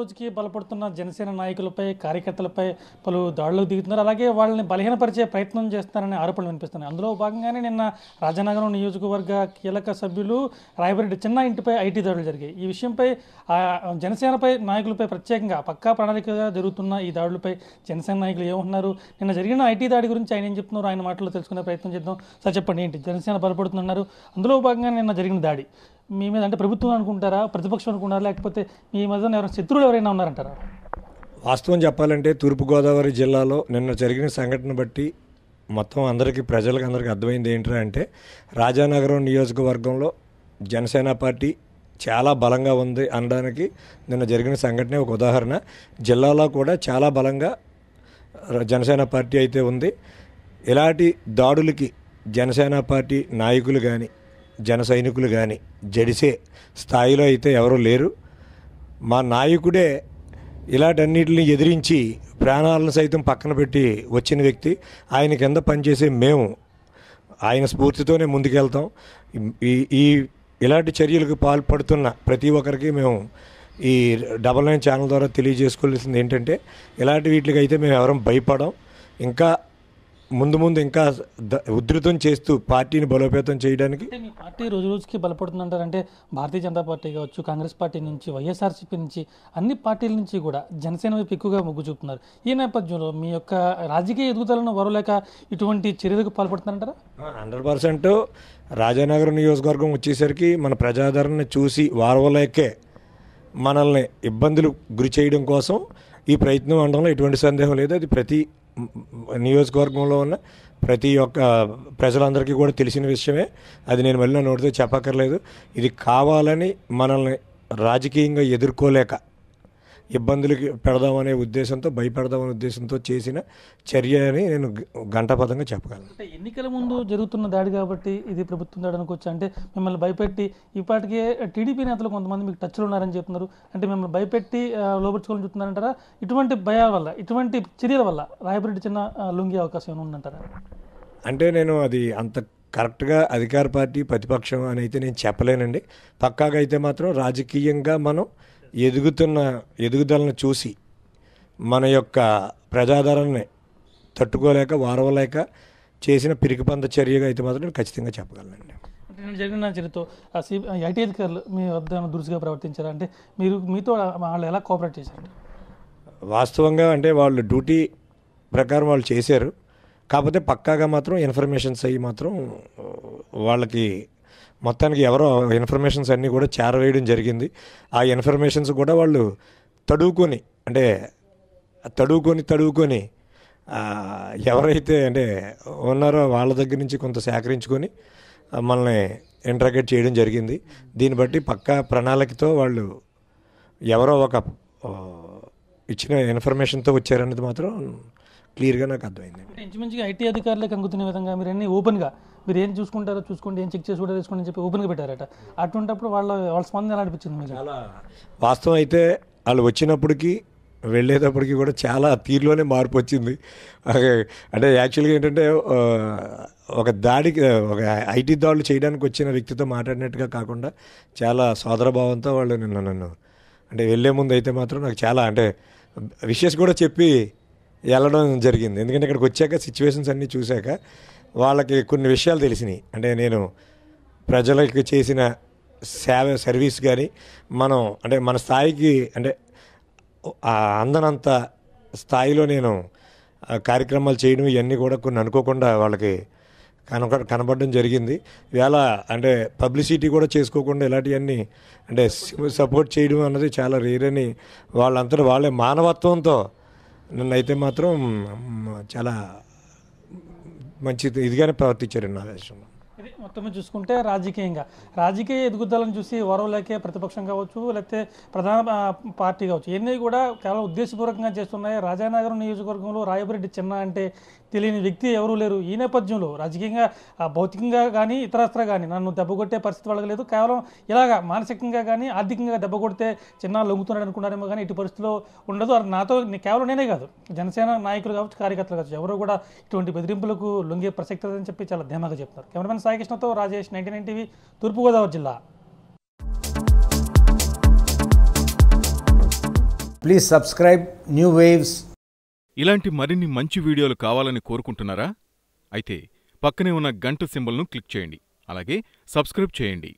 రోజుకి బలపడుతున్న జనసేన నాయకులపై కార్యకర్తలపై పలు దాడులకు దిగుతున్నారు. అలాగే వాళ్ళని బలహీనపరిచే ప్రయత్నం చేస్తున్నారనే ఆరోపణలు వినిపిస్తున్నాయి. అందులో భాగంగానే నిన్న రాజానగరం నియోజకవర్గ కీలక సభ్యులు రాయబరెడ్డి చిన్న ఇంటిపై ఐటీ దాడులు జరిగాయి. ఈ విషయంపై జనసేనపై నాయకులపై ప్రత్యేకంగా పక్కా ప్రణాళికగా జరుగుతున్న ఈ దాడులపై జనసేన నాయకులు ఏమంటున్నారు, నిన్న జరిగిన ఐటీ దాడి గురించి ఆయన ఏం చెప్తున్నారు, ఆయన మాటల్లో తెలుసుకునే ప్రయత్నం చేద్దాం. సార్ చెప్పండి, ఏంటి జనసేన బలపడుతున్నారు, అందులో భాగంగా నిన్న జరిగిన దాడి మీ మీద అంటే ప్రభుత్వం అనుకుంటారా, ప్రతిపక్షం అనుకుంటారా, లేకపోతే మీ మధ్య ఎవరైనా శత్రువులు ఎవరైనా ఉన్నారంటారా? వాస్తవం చెప్పాలంటే తూర్పుగోదావరి జిల్లాలో నిన్న జరిగిన సంఘటన బట్టి మొత్తం ప్రజలకు అందరికీ అర్థమైంది ఏంటంటే అంటే రాజానగరం నియోజకవర్గంలో జనసేన పార్టీ చాలా బలంగా ఉంది అనడానికి నిన్న జరిగిన సంఘటనే ఒక ఉదాహరణ. జిల్లాలో కూడా చాలా బలంగా జనసేన పార్టీ అయితే ఉంది. ఇలాంటి దాడులకి జనసేన పార్టీ నాయకులు కానీ జన సైనికులు కానీ జడిసే స్థాయిలో అయితే ఎవరూ లేరు. మా నాయకుడే ఇలాంటన్నిటిని ఎదిరించి ప్రాణాలను సైతం పక్కన పెట్టి వచ్చిన వ్యక్తి. ఆయన కింద పనిచేసే మేము ఆయన స్ఫూర్తితోనే ముందుకెళ్తాం. ఈ ఇలాంటి చర్యలకు పాల్పడుతున్న ప్రతి ఒక్కరికి మేము ఈ 99 ఛానల్ ద్వారా తెలియజేసుకోవాల్సింది ఏంటంటే ఇలాంటి వీటికి అయితే మేము ఎవరం భయపడం. ఇంకా ముందు ఇంకా ఉధృతం చేస్తూ పార్టీని బలోపేతం చేయడానికి మీ పార్టీ రోజు రోజుకి బలపడుతుందంటారంటే భారతీయ జనతా పార్టీ కావచ్చు, కాంగ్రెస్ పార్టీ నుంచి, వైఎస్ఆర్సీపీ నుంచి, అన్ని పార్టీల నుంచి కూడా జనసేన వైపు ఎక్కువగా మొగ్గు చూపుతున్నారు. ఈ నేపథ్యంలో మీ యొక్క రాజకీయ ఎదుగుదలను వరలేక ఇటువంటి చర్యలకు పాల్పడుతున్నారంటారా? 100% రాజానగరం నియోజకవర్గం వచ్చేసరికి మన ప్రజాదరణని చూసి వారవలేకే మనల్ని ఇబ్బందులు గురి చేయడం కోసం ఈ ప్రయత్నం అనడంలో ఎటువంటి సందేహం లేదు. అది ప్రతి నియోజకవర్గంలో ఉన్న ప్రతి ఒక్క ప్రజలందరికీ కూడా తెలిసిన విషయమే. అది నేను మళ్ళీ నా నోటితో చెప్పక్కర్లేదు. ఇది కావాలని మనల్ని రాజకీయంగా ఎదుర్కోలేక ఇబ్బందులకి పెడదామనే ఉద్దేశంతో, భయపెడదామనే ఉద్దేశంతో చేసిన చర్య అని నేను గంటాపదంగా చెప్పగలను. అంటే ఎన్నికల ముందు జరుగుతున్న దాడి కాబట్టి ఇది ప్రభుత్వం దాడి అనుకోవచ్చు. అంటే మిమ్మల్ని భయపెట్టి ఇప్పటికే టీడీపీ నేతలు కొంతమంది మీకు టచ్లో ఉన్నారని చెప్తున్నారు. అంటే మిమ్మల్ని భయపెట్టి లోపరుచుకోవాలని చెప్తున్నారంటారా? ఇటువంటి భయాల వల్ల, ఇటువంటి చర్యల వల్ల రాయబరెడ్డి చిన్న లొంగే అవకాశం ఏమైనా ఉందంటారా? అంటే నేను అది అంత కరెక్ట్గా అధికార పార్టీ ప్రతిపక్షం అని అయితే నేను చెప్పలేనండి. పక్కాగా అయితే మాత్రం రాజకీయంగా మనం ఎదుగుదలను చూసి మన యొక్క ప్రజాదరణని తట్టుకోలేక వారవలేక చేసిన పిరికిపంద చర్యగా అయితే మాత్రం నేను ఖచ్చితంగా చెప్పగలనండి. అంటే నేను జరిగిన చర్యతో ఐటీ అధికారులు మీ వద్ద దురుసుగా ప్రవర్తించారా? అంటే మీతో వాళ్ళు ఎలా కోఆపరేట్ చేశారు? వాస్తవంగా అంటే వాళ్ళు డ్యూటీ ప్రకారం వాళ్ళు చేశారు. కాకపోతే పక్కాగా మాత్రం ఇన్ఫర్మేషన్స్ అయ్యి మాత్రం వాళ్ళకి మొత్తానికి ఎవరో ఇన్ఫర్మేషన్స్ అన్నీ కూడా చేరవేయడం జరిగింది. ఆ ఇన్ఫర్మేషన్స్ కూడా వాళ్ళు తడువుకొని ఎవరైతే అంటే ఉన్నారో వాళ్ళ దగ్గర నుంచి కొంత సేకరించుకొని మనల్ని ఇంట్రాగేట్ చేయడం జరిగింది. దీన్ని బట్టి పక్కా ప్రణాళికతో వాళ్ళు ఎవరో ఒక ఇచ్చిన ఇన్ఫర్మేషన్తో వచ్చారనేది మాత్రం క్లియర్గా నాకు అర్థమైంది. ఇంచుమించుగా ఐటీ అధికారులకు అందుకునే విధంగా మీరు అన్ని ఓపెన్గా మీరు ఏం చూసుకుంటారో చూసుకోండి, ఏం చెక్ చేసి కూడా తీసుకోండి అని చెప్పి ఓపెన్గా పెట్టారట. అటువంటిప్పుడు వాళ్ళ స్పందన ఎలా అనిపించింది మీకు? చాలా వాస్తవం అయితే వాళ్ళు వచ్చినప్పటికీ వెళ్ళేటప్పటికి కూడా చాలా తీరులోనే మార్పు వచ్చింది. అంటే యాక్చువల్గా ఏంటంటే ఒక ఐటీ దాడులు చేయడానికి వచ్చిన వ్యక్తితో మాట్లాడినట్టుగా కాకుండా చాలా సోదరభావంతో వాళ్ళు నన్ను అంటే వెళ్ళే ముందు అయితే మాత్రం నాకు చాలా అంటే విషెస్ కూడా చెప్పి వెళ్ళడం జరిగింది. ఎందుకంటే ఇక్కడికి వచ్చాక సిచ్యువేషన్స్ అన్నీ చూశాక వాళ్ళకి కొన్ని విషయాలు తెలిసినాయి. అంటే నేను ప్రజలకి చేసిన సర్వీస్ కానీ మనం అంటే మన స్థాయికి అంటే అందనంత స్థాయిలో నేను కార్యక్రమాలు చేయడం ఇవన్నీ కూడా కొన్ని అనుకోకుండా వాళ్ళకి కనబడడం జరిగింది. ఇవాళ అంటే పబ్లిసిటీ కూడా చేసుకోకుండా ఇలాంటివన్నీ అంటే సపోర్ట్ చేయడం అన్నది చాలా రేర్ అని వాళ్ళంతా వాళ్ళే మానవత్వంతో నన్నైతే మాత్రం చాలా మంచి ఇదిగానే ప్రవర్తించారండి నా విషయంలో. ఇది మొత్తం చూసుకుంటే రాజకీయ ఎదుగుదలను చూసి వరవలేకే ప్రతిపక్షం కావచ్చు, లేకపోతే ప్రధాన పార్టీ కావచ్చు, ఇవన్నీ కూడా కేవలం ఉద్దేశపూర్వకంగా చేస్తున్నాయి. రాజానగరం నియోజకవర్గంలో రాయబరెడ్డి చిన్న అంటే తెలియని వ్యక్తి ఎవరూ లేరు. ఈ నేపథ్యంలో రాజకీయంగా, భౌతికంగా కానీ ఇతరత్ర కానీ నన్ను దెబ్బకొట్టే పరిస్థితి వాళ్ళలేదు. కేవలం ఇలాగా మానసికంగా కానీ ఆర్థికంగా దెబ్బ కొడితే చిన్న లొంగుతున్నాడు అనుకున్నారేమో కానీ ఇటు పరిస్థితిలో ఉండదు. నాతో కేవలం నేనే కాదు, జనసేన నాయకులు కావచ్చు, కార్యకర్తలు కావచ్చు, ఎవరు కూడా ఇటువంటి బెదిరింపులకు లొంగే ప్రసక్తి లేదని చెప్పి చాలా ధీమాగా చెప్తున్నారు. కెమెరామెన్ సాయి కృష్ణతో రాజేష్, 99 టీవీ, తూర్పుగోదావరి జిల్లా. Please subscribe New Waves. ఇలాంటి మరిన్ని మంచి వీడియోలు కావాలని కోరుకుంటున్నారా? అయితే పక్కనే ఉన్న గంట సింబల్ను క్లిక్ చేయండి. అలాగే సబ్స్క్రైబ్ చేయండి.